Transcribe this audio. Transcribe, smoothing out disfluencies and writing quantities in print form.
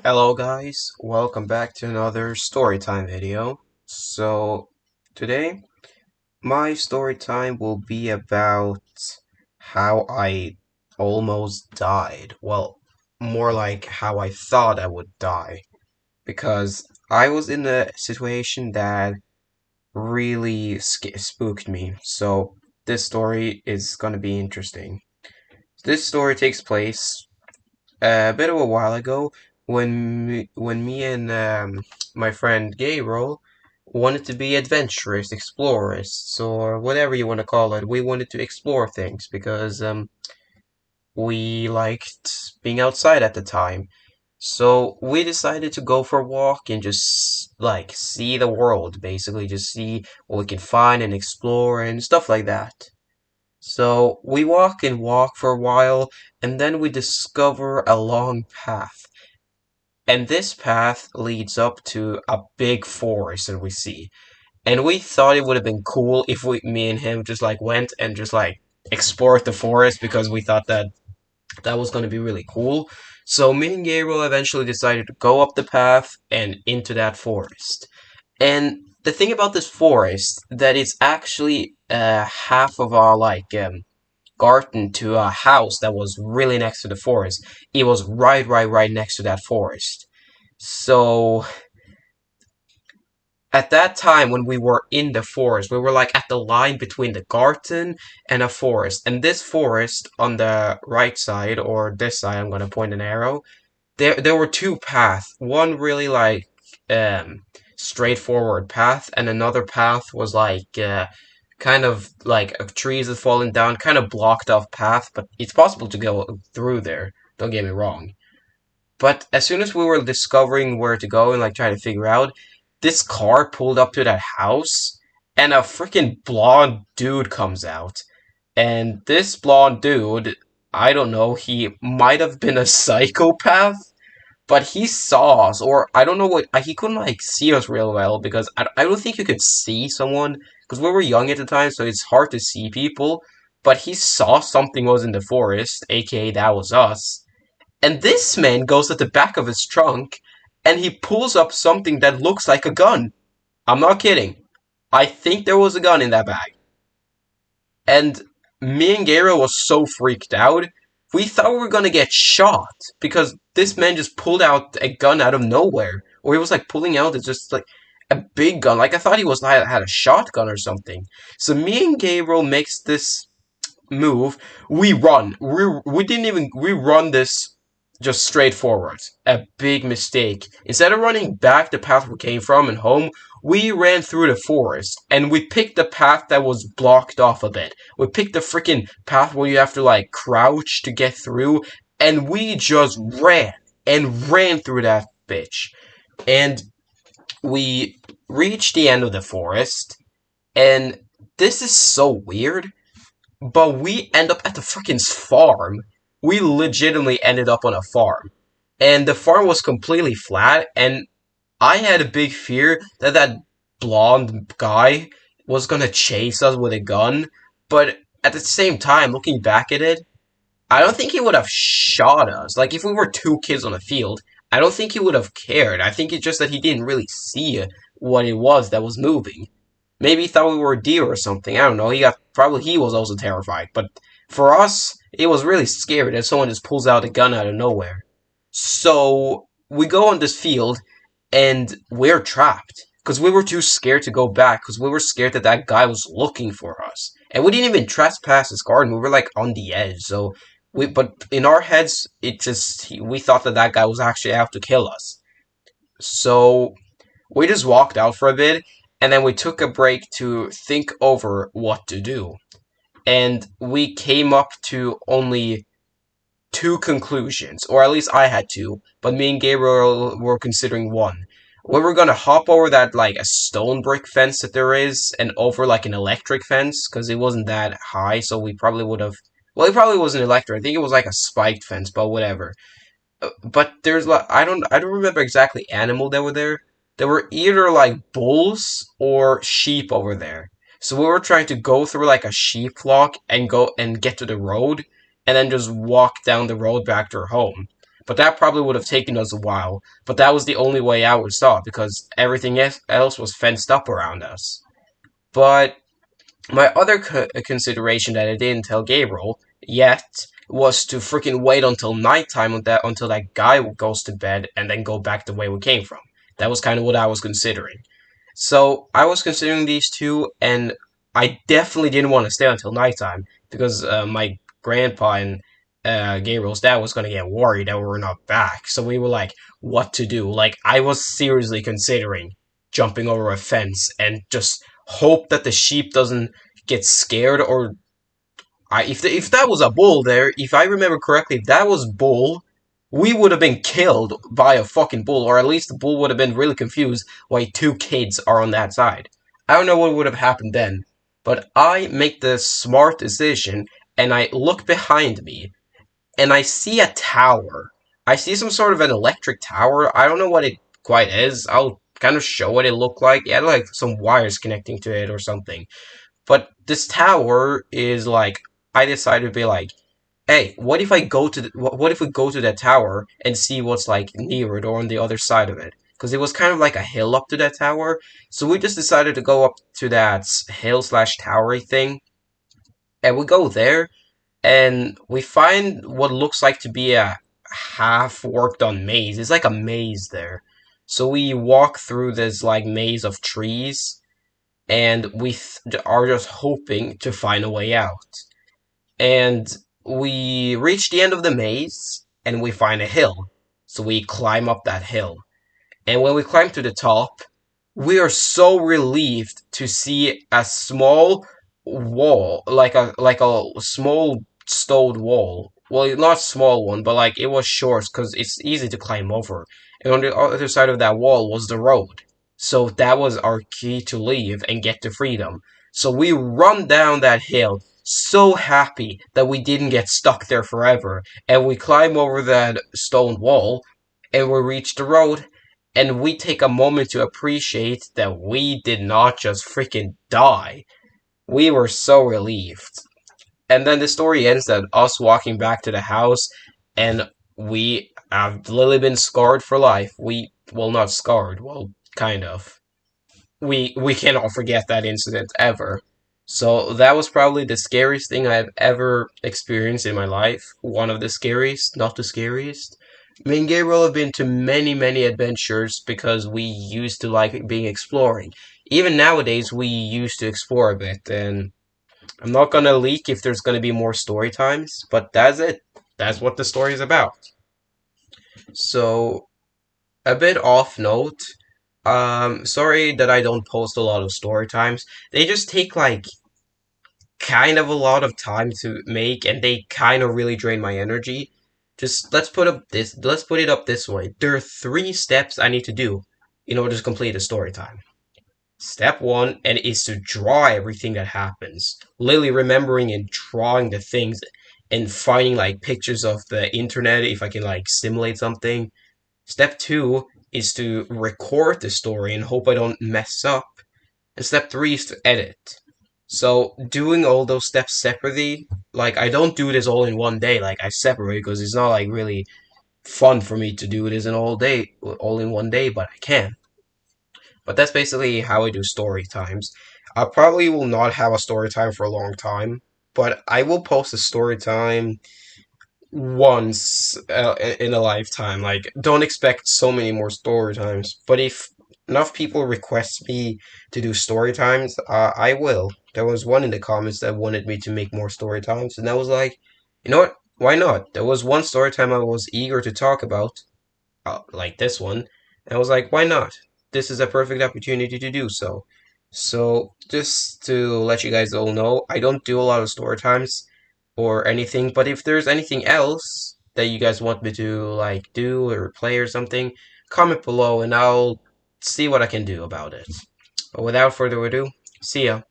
Hello guys, welcome back to another storytime video. Today my storytime will be about how I almost died. Well, more like how I thought I would die because I was in a situation that really spooked me. So this story is going to be interesting. This story takes place a bit of a while ago when me and my friend Gabriel wanted to be adventurous explorers or whatever you want to call it. We wanted to explore things because we liked being outside at the time. So we decided to go for a walk and just like see the world, basically just see what we can find and explore and stuff like that. So we walk and walk for a while, and then we discover a long path. And this path leads up to a big forest that we see. And we thought it would have been cool if me and him just like went and just like explored the forest because we thought that that was going to be really cool. So me and Gabriel eventually decided to go up the path and into that forest. And the thing about this forest that it's actually half of our garden to a house that was really next to the forest. It was right next to that forest. So at that time when we were in the forest, we were like at the line between the garden and a forest. And this forest on the right side, or this side, I'm gonna point an arrow. There were two paths. One really um straightforward path, and another path was kind of like trees had fallen down, kind of blocked off path, but it's possible to go through there. Don't get me wrong. But as soon as we were discovering where to go and like trying to figure out, this car pulled up to that house, and a freaking blonde dude comes out. And this blonde dude, I don't know, he might have been a psychopath, but he saw us, or I don't know what, he couldn't like see us real well because I don't think you could see someone because we were young at the time, so it's hard to see people. But he saw something was in the forest, aka that was us. And this man goes at the back of his trunk and he pulls up something that looks like a gun. I'm not kidding. I think there was a gun in that bag. And me and Gabriel was so freaked out. We thought we were gonna get shot because this man just pulled out a gun out of nowhere. Or he was like pulling out it's just like a big gun. Like I thought he was had a shotgun or something. So me and Gabriel makes this move. We run. We didn't even we run this just straight forward. A big mistake. Instead of running back the path we came from and home, we ran through the forest and we picked the path that was blocked off a bit. We picked the freaking path where you have to like crouch to get through, and we just ran and ran through that bitch. And we reached the end of the forest, and this is so weird, but we end up at the freaking farm. We legitimately ended up on a farm. And the farm was completely flat, and I had a big fear that that blonde guy was gonna chase us with a gun, but at the same time, looking back at it, I don't think he would have shot us. Like, if we were two kids on a field, I don't think he would have cared. I think it's just that he didn't really see what it was that was moving. Maybe he thought we were a deer or something. I don't know. He was also terrified. But for us, it was really scary that someone just pulls out a gun out of nowhere. So we go on this field and we're trapped because we were too scared to go back because we were scared that that guy was looking for us. And we didn't even trespass his garden. We were like on the edge. But in our heads, we thought that that guy was actually out to kill us. So we just walked out for a bit, and then we took a break to think over what to do. And we came up to only two conclusions, or at least I had two, but me and Gabriel were considering one. We were gonna hop over that like a stone brick fence that there is, and over like an electric fence, because it wasn't that high, so we probably would have. Well, it probably wasn't electric. I think it was like a spiked fence, but whatever. But there's like I don't remember exactly animal that were there. There were either like bulls or sheep over there. So we were trying to go through like a sheep flock and go and get to the road and then just walk down the road back to our home. But that probably would have taken us a while. But that was the only way out we saw because everything else was fenced up around us. But my other consideration that I didn't tell Gabriel yet was to freaking wait until nighttime until that guy goes to bed and then go back the way we came from. That was kind of what I was considering. So I was considering these two, and I definitely didn't want to stay until nighttime because my grandpa and Gabriel's dad was going to get worried that we were not back. So we were like, what to do? Like, I was seriously considering jumping over a fence and just hope that the sheep doesn't get scared or if that was a bull there, if I remember correctly, if that was bull, we would have been killed by a fucking bull, or at least the bull would have been really confused why two kids are on that side. I don't know what would have happened then, but I make the smart decision and I look behind me and I see a tower. I see some sort of an electric tower. I don't know what it quite is. I'll kind of show what it looked like. It had like some wires connecting to it or something. But this tower is like I decided to be like, hey, what if I go to what if we go to that tower and see what's like near it or on the other side of it? Because it was kind of like a hill up to that tower. So we just decided to go up to that hill slash towery thing, and we go there and we find what looks like to be a half worked on maze. It's like a maze there. So we walk through this like maze of trees and we are just hoping to find a way out. And we reach the end of the maze and we find a hill. So we climb up that hill. And when we climb to the top, we are so relieved to see a small wall, like a small stone wall. Well, not small one, but like it was short because it's easy to climb over. And on the other side of that wall was the road. So that was our key to leave and get to freedom. So we run down that hill, so happy that we didn't get stuck there forever. And we climb over that stone wall, and we reach the road, and we take a moment to appreciate that we did not just freaking die. We were so relieved. And then the story ends that us walking back to the house, and we have literally been scarred for life. Well, not scarred, well, kind of. We cannot forget that incident ever. So that was probably the scariest thing I've ever experienced in my life. One of the scariest, not the scariest. Me and Gabriel have been to many, many adventures because we used to like being exploring. Even nowadays, we used to explore a bit, and I'm not gonna leak if there's gonna be more story times, but that's it. That's what the story is about. So, a bit off note, sorry that I don't post a lot of story times. They just take like kind of a lot of time to make and they kind of really drain my energy. Just let's put it up this way. There are three steps I need to do in order to complete a story time. Step one and is to draw everything that happens. Literally remembering and drawing the things and finding like pictures of the internet if I can like simulate something. Step two is to record the story and hope I don't mess up. And step three is to edit. So doing all those steps separately, like I don't do this all in one day. Like I separate because it's not like really fun for me to do this in all in one day, but I can. But that's basically how I do story times. I probably will not have a story time for a long time, but I will post a story time once in a lifetime. Like, don't expect so many more story times. But if enough people request me to do story times, I will. There was one in the comments that wanted me to make more story times, and I was like, you know what? Why not? There was one story time I was eager to talk about, like this one, and I was like, why not? This is a perfect opportunity to do so. So, just to let you guys all know, I don't do a lot of story times or anything, but if there's anything else that you guys want me to like do or play or something, comment below and I'll see what I can do about it. But without further ado, see ya.